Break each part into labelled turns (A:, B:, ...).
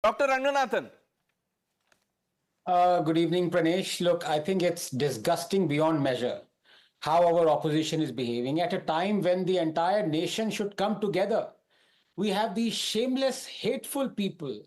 A: Dr. Ranganathan.
B: Good evening, Pranesh. Look, I think it's disgusting beyond measure how our opposition is behaving at a time when the entire nation should come together. We have these shameless, hateful people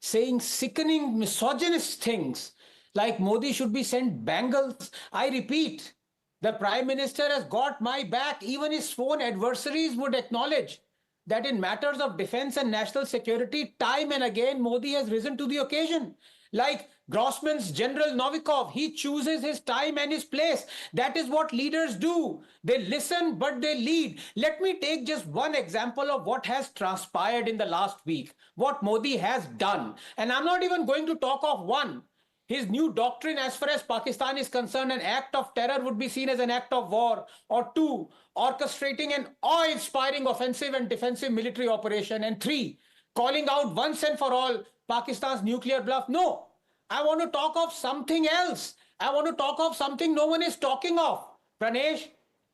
B: saying sickening, misogynist things like Modi should be sent bangles. I repeat, the Prime Minister has got my back. Even his sworn adversaries would acknowledge that in matters of defense and national security, time and again, Modi has risen to the occasion. Like Grossman's General Novikov, he chooses his time and his place. That is what leaders do. They listen, but they lead. Let me take just one example of what has transpired in the last week, what Modi has done. And I'm not even going to talk of one. His new doctrine, as far as Pakistan is concerned, an act of terror would be seen as an act of war, or two, orchestrating an awe inspiring offensive and defensive military operation, and three, calling out once and for all Pakistan's nuclear bluff. No, I want to talk of something else. I want to talk of something no one is talking of. Pranesh,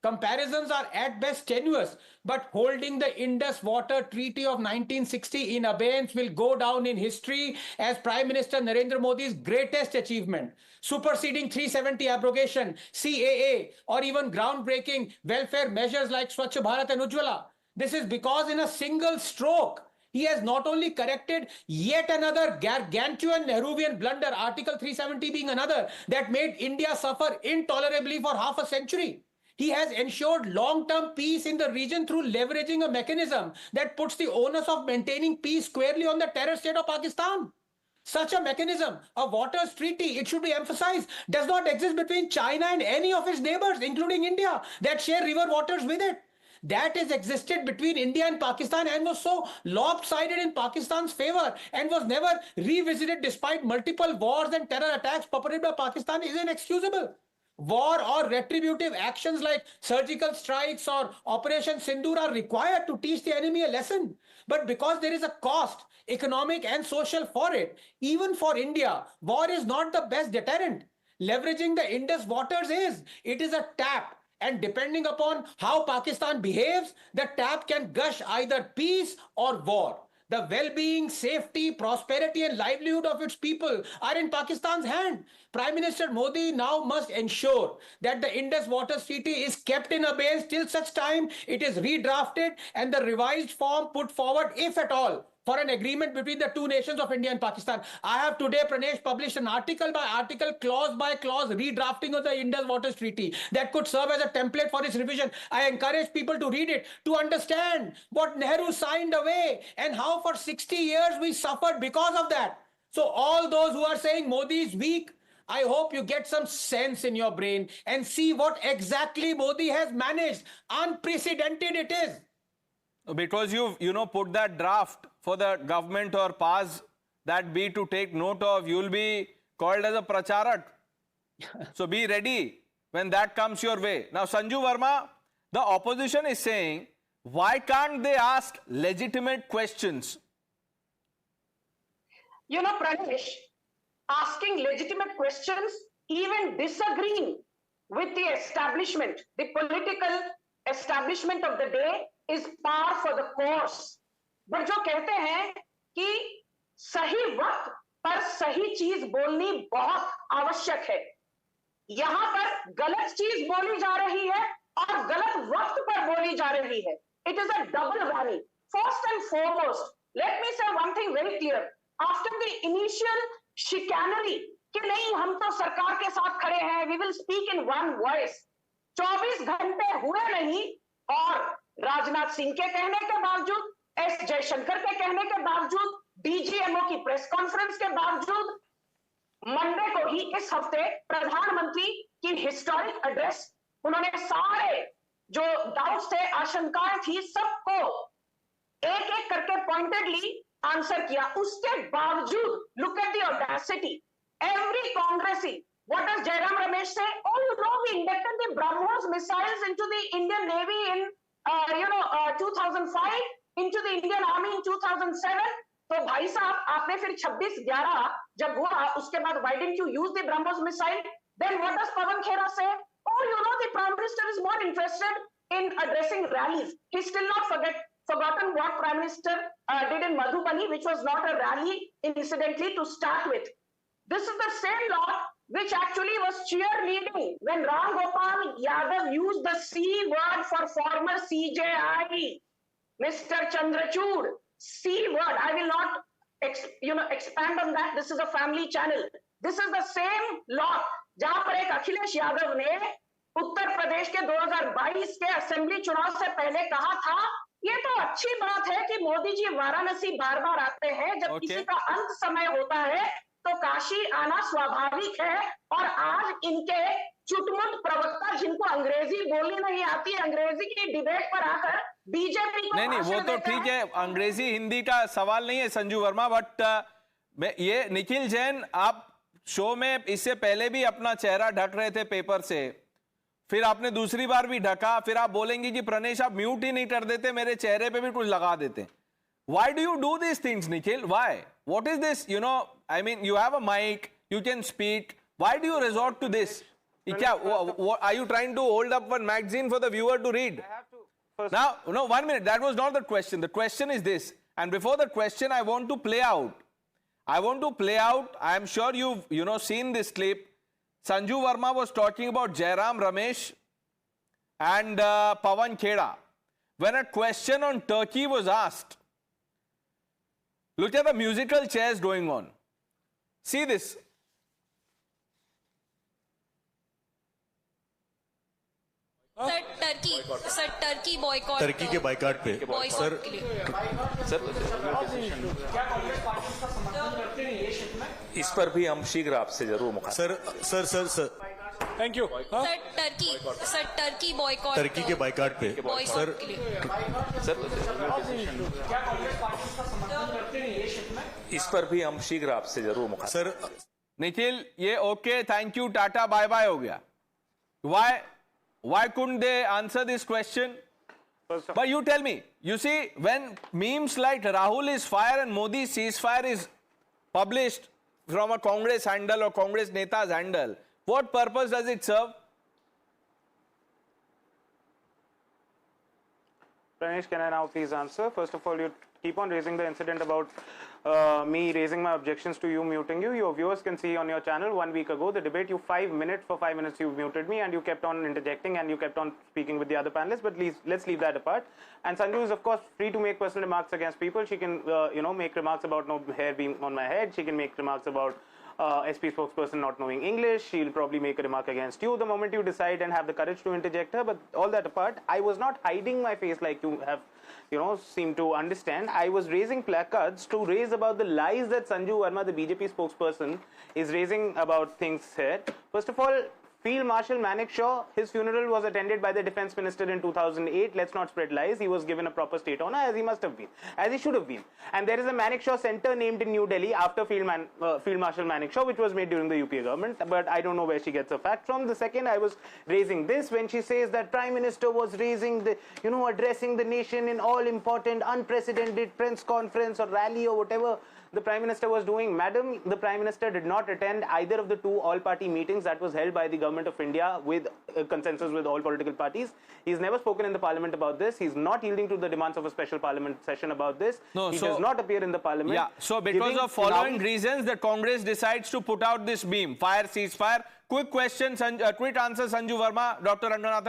B: comparisons are at best tenuous, but holding the Indus Water Treaty of 1960 in abeyance will go down in history as Prime Minister Narendra Modi's greatest achievement. Superseding 370 abrogation, CAA, or even groundbreaking welfare measures like Swachh Bharat and Ujjwala. This is because in a single stroke, he has not only corrected yet another gargantuan Nehruvian blunder, Article 370 being another, that made India suffer intolerably for half a century. He has ensured long-term peace in the region through leveraging a mechanism that puts the onus of maintaining peace squarely on the terror state of Pakistan. Such a mechanism, a waters treaty, it should be emphasized, does not exist between China and any of its neighbors, including India, that share river waters with it. That has existed between India and Pakistan and was so lopsided in Pakistan's favor and was never revisited despite multiple wars and terror attacks perpetrated by Pakistan is inexcusable. War or retributive actions like surgical strikes or Operation Sindoor are required to teach the enemy a lesson. But because there is a cost, economic and social for it, even for India, war is not the best deterrent. Leveraging the Indus waters is. It is a tap. And depending upon how Pakistan behaves, the tap can gush either peace or war. The well-being, safety, prosperity and livelihood of its people are in Pakistan's hand. Prime Minister Modi now must ensure that the Indus Waters Treaty is kept in abeyance till such time it is redrafted and the revised form put forward, if at all, for an agreement between the two nations of India and Pakistan. I have today, Pranesh, published an article by article, clause by clause redrafting of the Indus Waters Treaty that could serve as a template for its revision. I encourage people to read it, to understand what Nehru signed away and how for 60 years we suffered because of that. So all those who are saying Modi is weak, I hope you get some sense in your brain and see what exactly Modi has managed. Unprecedented it is.
A: Because you've, put that draft for the government or pass that be to take note of, you'll be called as a pracharak. So be ready when that comes your way. Now, Sanju Verma, the opposition is saying, why can't they ask legitimate questions?
C: Pranesh, asking legitimate questions, even disagreeing with the establishment, the political establishment of the day is par for the course. But जो कहते हैं कि सही वक्त पर सही चीज बोलनी बहुत आवश्यक है, यहां पर गलत चीज बोली जा रही है और गलत वक्त पर बोली जा रही है. It is a double whammy. First and foremost, let me say one thing very clear. After the initial chicanery कि नहीं हम तो सरकार के साथ खड़े हैं, we will speak in one voice, 24 घंटे हुए नहीं और राजनाथ सिंह के कहने के बावजूद, एस जयशंकर के कहने के बावजूद, डीजीएमओ की प्रेस कॉन्फ्रेंस के बावजूद, मंडे को ही इस हफ्ते प्रधानमंत्री की हिस्टोरिक एड्रेस, उन्होंने सारे जो डाउट्स थे, आशंकाएं थी, सबको एक एक करके पॉइंटेडली आंसर किया. उसके बावजूद look at the audacity, every कांग्रेसी, what does Jairam Ramesh say? Oh, we inducted the BrahMos missiles into the Indian Navy in 2005, into the Indian Army in 2007. तो भाई साहब, आपने फिर 26/11 जब हुआ, उसके बाद why didn't you use the BrahMos missile? Then what does Pawan Khera say? Oh, the Prime Minister is more interested in addressing rallies. He still not forget forgotten what Prime Minister did in Madhubani, which was not a rally, incidentally, to start with. This is the same lot which actually was cheerleading when Ram Gopal Yadav used the C word for former CJI, Mr. Chandrachud. C word. I will not expand on that. This is a family channel. This is the same lot जहां पर एक अखिलेश यादव ने उत्तर प्रदेश के 2022 के assembly चुनाव से पहले कहा था, ये तो अच्छी बात है कि मोदी जी वाराणसी बार बार आते हैं, जब किसी का अंत समय होता है तो काशी आना स्वाभाविक है। और आज इनके चुटमुट प्रवक्ता जिनको अंग्रेजी बोलनी नहीं आती, अंग्रेजी की डिबेट पर आकर बीजेपी को
A: नहीं वो तो ठीक है, अंग्रेजी हिंदी का सवाल नहीं है संजू वर्मा, बट ये निखिल जैन आप शो में इससे पहले भी अपना चेहरा ढक रहे थे पेपर से, फिर आपने दूसरी बार भी ढका, फिर आप बोलेंगे कि प्रणेश आप म्यूट ही नहीं कर देते, मेरे चेहरे पे भी कुछ लगा देते। Why do you do these things, Nikhil? Why? What is this? I mean, you have a mic, you can speak. Why do you resort to this? What, are you trying to hold up one magazine for the viewer to read?
D: I have to first.
A: Now, no, 1 minute. That was not the question. The question is this. And before the question, I want to play out. I am sure you've seen this clip. Sanju Verma was talking about Jairam Ramesh and Pawan Kheda. When a question on Turkey was asked, look at the musical chairs going on. See this.
E: Sir Turkey boycott,
F: Turkey के boycott पे sir
G: इस पर भी हम शीघ्र आपसे जरूर मुखातिब।
F: Sir
D: Thank you.
E: Sir Turkey boycott,
F: Turkey के बाइकाट पे सर
G: इस पर भी हम शीघ्र आपसे जरूर मुखातिब।
F: सर
A: निखिल, ये okay, thank you, tata, bye bye हो गया। Why couldn't they answer this question? But you tell me, you see, when memes like Rahul is fire and Modi ceasefire is published from a Congress handle or Congress Neta's handle, what purpose does it serve?
D: Pranesh, can I now please answer? First of all, you keep on raising the incident about me raising my objections to you muting you. Your viewers can see on your channel 1 week ago the debate. For 5 minutes you muted me and you kept on interjecting and you kept on speaking with the other panelists. But let's leave that apart. And Sanju is of course free to make personal remarks against people. She can make remarks about no hair being on my head. She can make remarks about SP spokesperson not knowing English. She'll probably make a remark against you the moment you decide and have the courage to interject her. But all that apart, I was not hiding my face like you have seem to understand. I was raising placards to raise about the lies that Sanju Verma, the BJP spokesperson, is raising about things here. First of all, Field Marshal Manekshaw, his funeral was attended by the Defence Minister in 2008. Let's not spread lies. He was given a proper state honour, as he must have been, as he should have been. And there is a Manekshaw Centre named in New Delhi after Field Marshal Manekshaw, which was made during the UPA government. But I don't know where she gets the fact from. The second, I was raising this when she says that Prime Minister was raising the, addressing the nation in all important, unprecedented press conference or rally or whatever the Prime Minister was doing. Madam, the Prime Minister did not attend either of the two all-party meetings that was held by the Government of India with consensus with all political parties. He's never spoken in the Parliament about this. He's not yielding to the demands of a special Parliament session about this. He does not appear in the Parliament.
A: Yeah, so because of following reasons, the Congress decides to put out this beam, fire, ceasefire. Quick question, quick answer, Sanju Verma, Dr. Ranganathan.